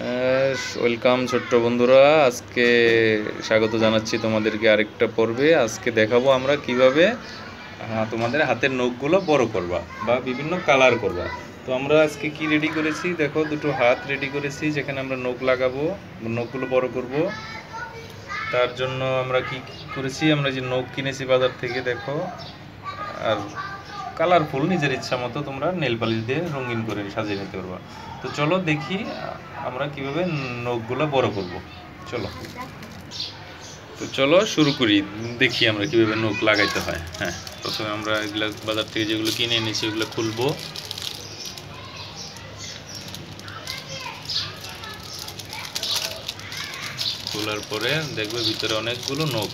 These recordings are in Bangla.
ওয়েলকাম ছোট্ট বন্ধুরা, আজকে স্বাগত জানাচ্ছি তোমাদেরকে আরেকটা পর্বে। আজকে দেখাবো আমরা কিভাবে তোমাদের হাতের নখগুলো বড় করবা বা বিভিন্ন কালার করবা। তো আমরা আজকে কি রেডি করেছি দেখো, দুটো হাত রেডি করেছি যেখানে আমরা নখ লাগাবো, নখগুলো বড় করব। তার জন্য আমরা কি করেছি, আমরা যে নখ কিনেছি বাজার থেকে দেখো, আর কালারফুল নিজের ইচ্ছা মতো তোমরা নেল পালিশ দিয়ে রঙিন করে সাজিয়ে নিতে পারবা। তো চলো দেখি আমরা কিভাবে নখগুলো বড় করব। চলো, তো চলো শুরু করি, দেখি আমরা কিভাবে নখ লাগাইতে হয়। হ্যাঁ, প্রথমে আমরা এগুলো বাজার থেকে যেগুলো কিনে এনেছি ওগুলো খুলবো। খোলার পরে দেখবে ভিতরে অনেকগুলো নখ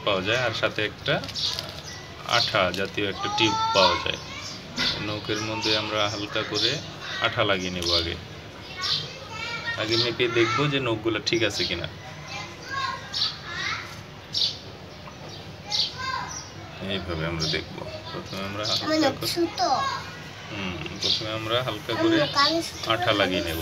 পাওয়া যায়, আর সাথে একটা আঠা জাতীয় একটা টিউব পাওয়া যায়। নখের মধ্যে আমরা হালকা করে আঠা লাগিয়ে নেব। আগে মেপে দেখবো যে নখগুলো ঠিক আছে কিনা। এইভাবে আমরা দেখবো। প্রথমে আমরা হালকা করে আঠা লাগিয়ে নেব।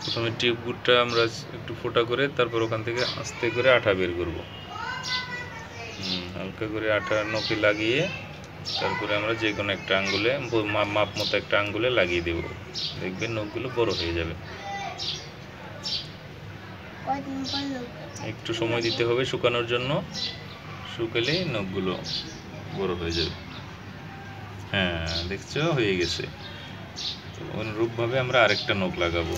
প্রথমে টিউবটা আমরা একটু ফোটা করে তারপর ওখান থেকে আস্তে করে আঠা বের করব। হালকা করে আঠা নখে লাগিয়ে তারপরে আমরা যে কোনো একটা আঙ্গুলে মাপ মতো একটা আঙ্গুলে লাগিয়ে দেব। দেখবেন নখগুলো বড় হয়ে যাবে। একটু সময় দিতে হবে শুকানোর জন্য, শুকালেই নখগুলো বড় হয়ে যাবে। হ্যাঁ, দেখছো হয়ে গেছে। অনুরূপভাবে আমরা আরেকটা নখ লাগাবো।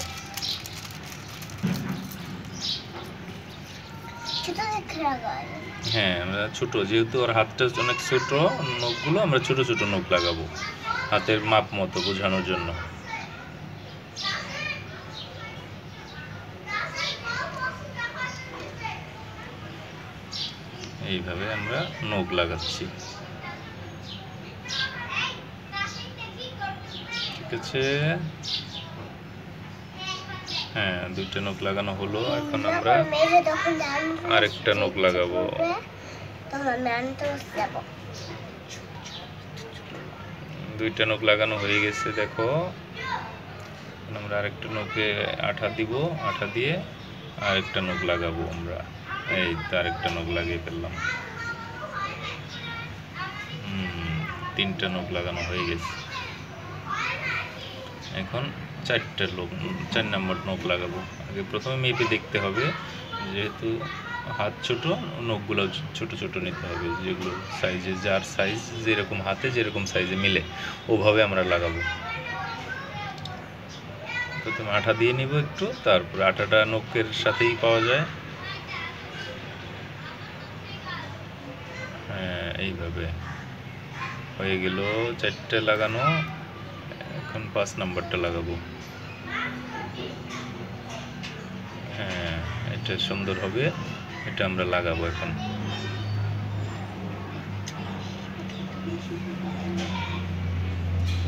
হ্যাঁ, আমরা ছোট, যেহেতু ওর হাতটা অনেক ছোট, নখগুলো আমরা ছোট ছোট নখ লাগাবো হাতের মাপ মতো বোঝানোর জন্য। এইভাবে আমরা নখ লাগাচ্ছি। ঠিক আছে, হ্যাঁ, দুইটা নখ লাগানো হলো। এখন আমরা আরেকটা নখ লাগাবো। দুইটা নখ লাগানো হয়ে গেছে দেখো। আমরা আরেকটা নখে আঠা দিব, আঠা দিয়ে আরেকটা নখ লাগাবো আমরা। এই তো আরেকটা নখ লাগিয়ে ফেললাম। তিনটা নখ লাগানো হয়ে গেছে। এখন চার নম্বর নখ লাগাবো। আগে প্রথমে মেপে দেখতে হবে, যেহেতু হাত ছোট, নখগুলো ছোট ছোট নিতে হবে, যেগুলো সাইজে, যার সাইজ যেরকম হাতে যেরকম সাইজে মিলে ওভাবে আমরা লাগাবো। প্রথমে আঠা দিয়ে নিব একটু, তারপর আঠাটা নখের সাথেই পাওয়া যায়। হ্যাঁ, এইভাবে হয়ে গেল চারটে লাগানো। এখন 5 নাম্বারটা লাগাবো। হ্যাঁ, এটা সুন্দর হবে, এটা আমরা লাগাবো এখন।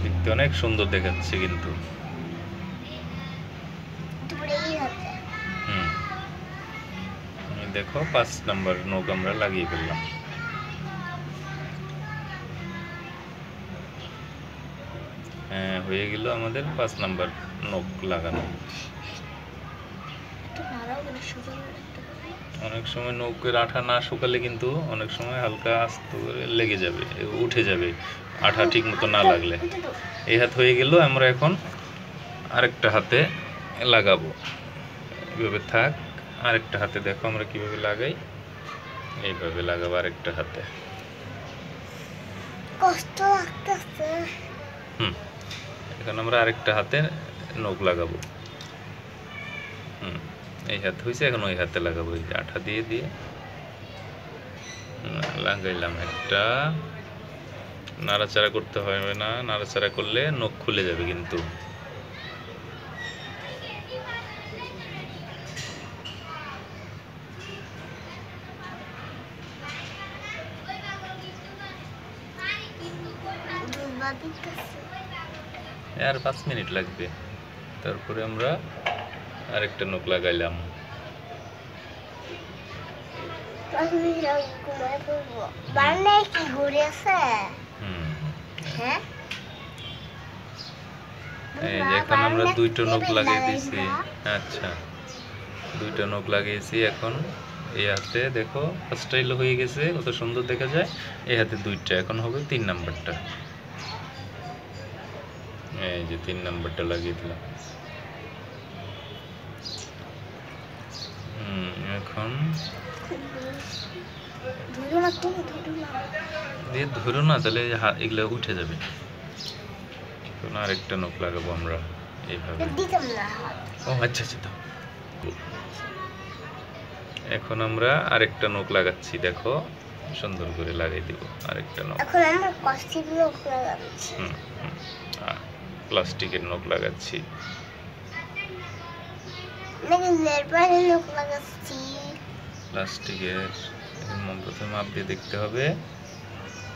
দেখতে অনেক সুন্দর দেখাচ্ছে কিন্তু। দেখো 5 নাম্বার নখ আমরা লাগিয়ে ফেললাম। হ্যাঁ, হয়ে গেল আমাদের 5 নাম্বার নখ লাগানো। অনেক সময় নখের আঠা না শুকালে কিন্তু অনেক সময় হালকা আস্তে করে লেগে যাবে, উঠে যাবে আঠা ঠিক মতো না লাগলে। এই হাত হয়ে গেল। আমরা এখন আরেকটা হাতে লাগাবো। এইভাবে থাক। আরেকটা হাতে দেখো আমরা কিভাবে লাগাই। এইভাবে লাগাবো আরেকটা হাতে। কষ্ট লাগতেছে। এখন আমরা আরেকটা হাতে নখ লাগাবো। এই হাত হয়েছে, এখন ওই হাতে লাগাবো। এই আঠা দিয়ে দিয়ে লাগাইলাম একটা। নাড়াচাড়া করতে হবে না, নাড়াচাড়া করলে নখ খুলে যাবে কিন্তু। আর 5 মিনিট লাগবে। তারপরে আমরা আরেকটা নখ লাগাইলাম। এই যে এখন আমরা দুইটা নখ লাগিয়ে দিয়েছি। আচ্ছা, দুইটা নখ লাগিয়েছি। এখন এই হাতে দেখো স্টাইল হয়ে গেছে, কত সুন্দর দেখা যায়। এই হাতে দুইটা, এখন হবে 3 নাম্বারটা। এই যে 3 নাম্বারটা লাগিয়ে দিলাম। এখন দিয়ে ধরো না, তাহলে এগুলো উঠে যাবে। এখন আরেকটা নখ লাগাবো আমরা এইভাবে। ও আচ্ছা আচ্ছা, দাও। এখন আমরা আরেকটা নখ লাগাচ্ছি, দেখো সুন্দর করে লাগাই দিব আরেকটা নখ। এখন আমরা প্লাস্টিকের নখ লাগাচ্ছি। প্লাস্টিকের নখ লাগাচ্ছি। নাকি লেবারের নখ লাগাচ্ছি। প্লাস্টিকের প্রথমে মাপ দিয়ে দেখতে হবে,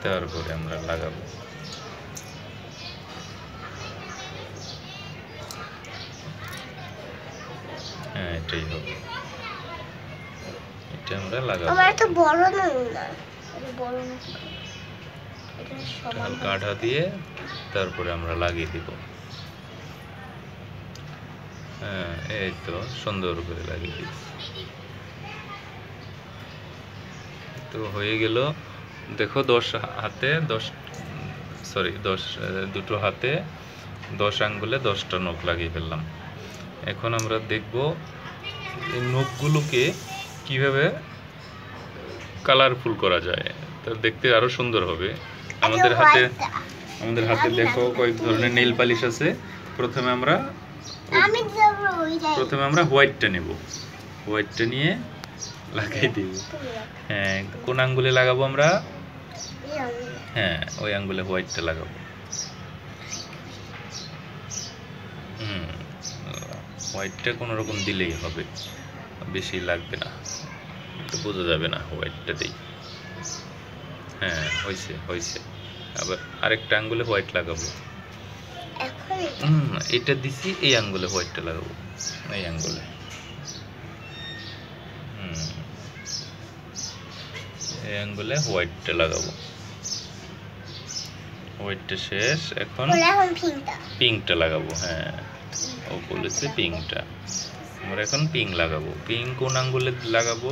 তারপরে আমরা লাগাবো। হ্যাঁ, এটাই হবে, এটা আমরা লাগাবো। আমার তো বড় না, এটা বড় না, এটা সমান হালকা আঠা দিয়ে তারপরে আমরা লাগিয়ে দিব। হ্যাঁ, এই তো সুন্দর করে লাগিয়ে দিচ্ছি। তো হয়ে গেল, দেখো 10 দুটো হাতে 10 আঙ্গুলে 10টা নখ লাগিয়ে ফেললাম। এখন আমরা দেখব এই নখগুলোকে কিভাবে কালারফুল করা যায়, তা দেখতে আরো সুন্দর হবে। আমাদের হাতে দেখো কয়েক ধরনের নেইল পালিশ আছে। প্রথমে আমরা হোয়াইটটা নেব, হোয়াইটটা নিয়ে লাগাই দিব। হ্যাঁ, কোন আঙ্গুলে লাগাবো আমরা? হ্যাঁ, ওই আঙ্গুলে হোয়াইটটা লাগাবো। হোয়াইটটা কোনো রকম দিলেই হবে, বেশি লাগবে না, তো বোঝা যাবে না হোয়াইটটা দিই। হ্যাঁ, হয়েছে। আবার আরেকটা আঙ্গুলে হোয়াইট লাগাবো। এটা দিছি, এই আঙ্গুলে হোয়াইটটা লাগাবো, এই আঙ্গুলে। এই আঙ্গুলে হোয়াইটটা লাগাবো। হোয়াইটটা শেষ, এখন পিঙ্কটা লাগাবো। হ্যাঁ, ও বলেছে পিঙ্কটা, আমরা এখন পিঙ্ক লাগাবো। পিঙ্ক কোন আঙ্গুলে লাগাবো?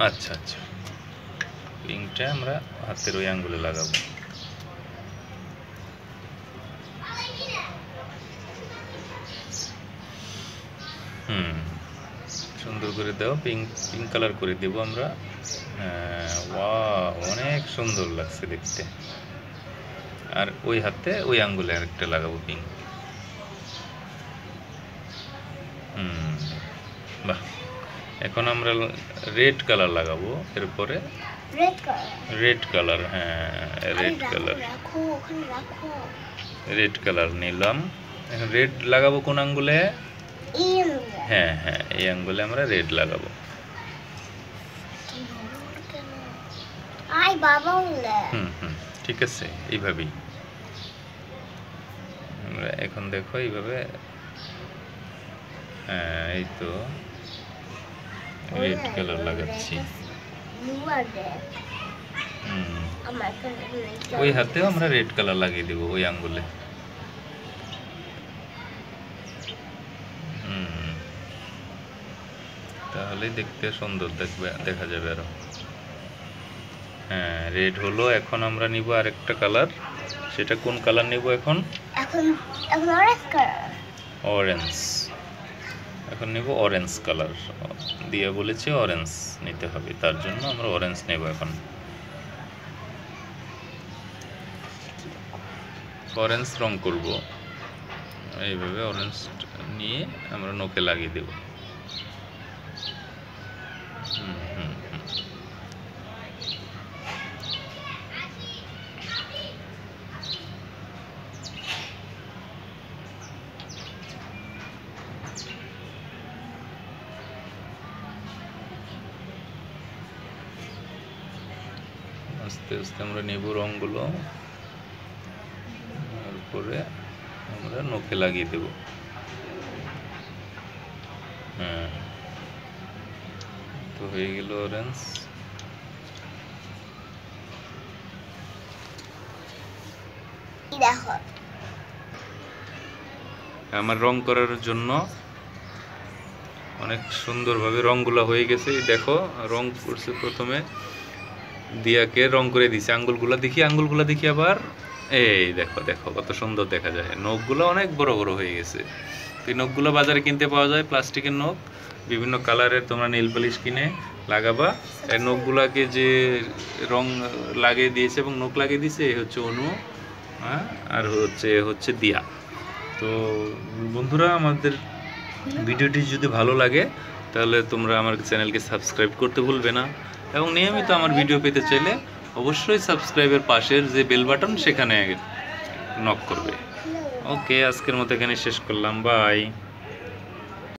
আচ্ছা, পিঙ্কটা আমরা হাতের ওই আঙ্গুলে লাগাবো। সুন্দর করে দাও, পিঙ্ক কালার করে দেব আমরা। ওয়াও, অনেক সুন্দর লাগছে দেখতে। আর ওই হাতে ওই আঙ্গুলে আরেকটা লাগাবো পিঙ্ক। বাহ, এখন আমরা রেড কালার লাগাবো। এরপরে রেড কালার, হ্যাঁ রেড কালার নিলাম। এখন রেড লাগাবো কোন আঙ্গুলে? হ্যাঁ, এই আঙ্গুলে আমরা রেড লাগাবো। ঠিক আছে, এইভাবেই আমরা এখন দেখো এইভাবে। হ্যাঁ, এই তো রেড কালার লাগাচ্ছি। ওই হাতেও আমরা রেড কালার লাগিয়ে দেবো, ওই আঙ্গুলে। তাহলে দেখতে সুন্দর দেখা যাবে আরো। হ্যাঁ, রেড হলো। এখন আমরা নিব আরেকটা কালার। সেটা কোন কালার নিব এখন? অরেঞ্জ। এখন নিব অরেঞ্জ কালার, দিয়ে বলেছি অরেঞ্জ নিতে হবে, তার জন্য আমরা অরেঞ্জ নেব। এখন অরেঞ্জ রং করব, এইভাবে অরেঞ্জ নিয়ে আমরা নখে লাগিয়ে দেব। আস্তে আস্তে আমরা নেব রঙগুলো, তারপরে আমরা নখে লাগিয়ে দেব। হ্যাঁ, তো হয়ে গেল অরেঞ্জ। দেখো আমার রং করার জন্য অনেক সুন্দরভাবে রংগুলো হয়ে গেছে। এই দেখো রং করছে প্রথমে, দিয়াকে রং করে দিছে। আঙ্গুলগুলা দেখি আবার, এই দেখো দেখো কত সুন্দর দেখা যায়। নখগুলো অনেক বড় বড় হয়ে গেছে। তো এই নখগুলো বাজারে কিনতে পাওয়া যায়, প্লাস্টিকের নখ। বিভিন্ন কালারের তোমরা নেল পালিশ কিনে লাগাবা। এই নখগুলাকে যে রং লাগিয়ে দিয়েছে এবং নখ লাগিয়ে দিয়েছে এই হচ্ছে অনু, হ্যাঁ, আর হচ্ছে দিয়া। তো বন্ধুরা, আমাদের ভিডিওটি যদি ভালো লাগে তাহলে তোমরা আমার চ্যানেলকে সাবস্ক্রাইব করতে ভুলবে না, এবং নিয়মিত আমার ভিডিও পেতে চাইলে অবশ্যই সাবস্ক্রাইবের পাশের যে বেল বাটন সেখানে নক করবে। ওকে, আজকের মতো এখানে শেষ করলাম, বাই।